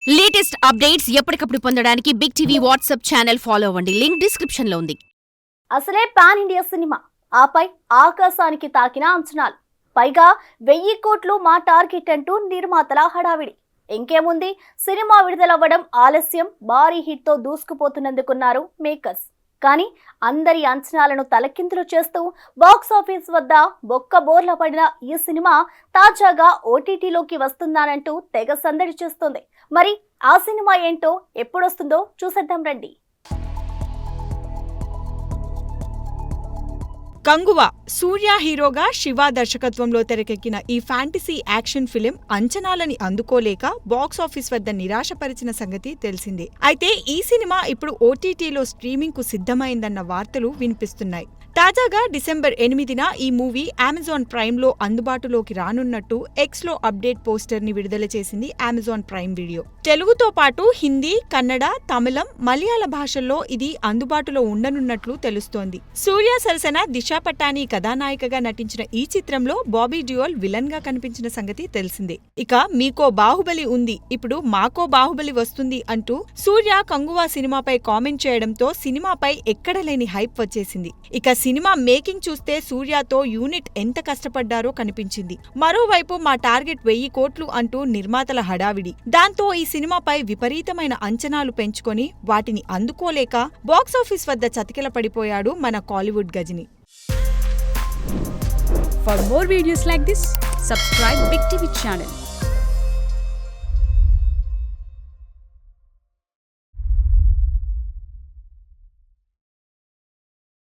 Latest updates ఎప్పటికప్పుడు పొందడానికి big TV WhatsApp channel follow అవ్వండి. లింక్ డిస్క్రిప్షన్ లో ఉంది. అసలే పాన్ ఇండియా సినిమా, ఆపై ఆకాశానికి తాకిన అంచనాలు, పైగా 1000 కోట్లు మా టార్గెట్ అంటూ నిర్మాతల హడావిడి. ఇంకేముంది, సినిమా విడుదలవ్వడం ఆలస్యం, భారీ హిట్ తో దూసుకుపోతున్నందుకున్నారు మేకర్స్. కానీ అందరి అంచనాలను తలకిందులు చేస్తూ బాక్సాఫీస్ వద్ద బొక్క బోర్ల పడిన ఈ సినిమా తాజాగా ఓటీటీలోకి వస్తుందానంటూ తెగ సందడి చేస్తుంది. మరి ఆ సినిమా ఏంటో, ఎప్పుడొస్తుందో చూసేద్దాం రండి. కంగువ సూర్య హీరోగా శివ దర్శకత్వంలో తెరకెక్కిన ఈ ఫ్యాంటసీ యాక్షన్ ఫిలిం అంచనాలని అందుకోలేక బాక్సాఫీస్ వద్ద నిరాశపరిచిన సంగతి తెలిసిందే. అయితే ఈ సినిమా ఇప్పుడు ఓటీటీలో స్ట్రీమింగ్ కు సిద్ధమైందన్న వార్తలు వినిపిస్తున్నాయి. తాజాగా డిసెంబర్ 8న ఈ మూవీ అమెజాన్ ప్రైమ్ లో అందుబాటులోకి రానున్నట్టు ఎక్స్ లో అప్డేట్ పోస్టర్ ని విడుదల చేసింది అమెజాన్ ప్రైమ్ వీడియో. తెలుగుతో పాటు హిందీ, కన్నడ, తమిళం, మలయాళ భాషల్లో ఇది అందుబాటులో ఉండనున్నట్లు తెలుస్తోంది. సూర్య సరసన దిశా పటానీ కథానాయికగా నటించిన ఈ చిత్రంలో బాబీ డియోల్ విలన్ గా కనిపించిన సంగతి తెలిసిందే. ఇక మీకో బాహుబలి ఉంది, ఇప్పుడు మాకో బాహుబలి వస్తుంది అంటూ సూర్య కంగువా సినిమాపై కామెంట్ చేయడంతో సినిమాపై ఎక్కడలేని హైప్ వచ్చేసింది. ఇక సినిమా మేకింగ్ చూస్తే సూర్యతో యూనిట్ ఎంత కష్టపడ్డారో కనిపించింది. మరోవైపు మా టార్గెట్ 1000 కోట్లు అంటూ నిర్మాతల హడావిడి. దాంతో ఈ సినిమాపై విపరీతమైన అంచనాలు పెంచుకొని వాటిని అందుకోలేక బాక్సాఫీస్ వద్ద చతికిల పడిపోయాడు మన Kollywood Ghajini. For more videos like this, subscribe Big TV channel.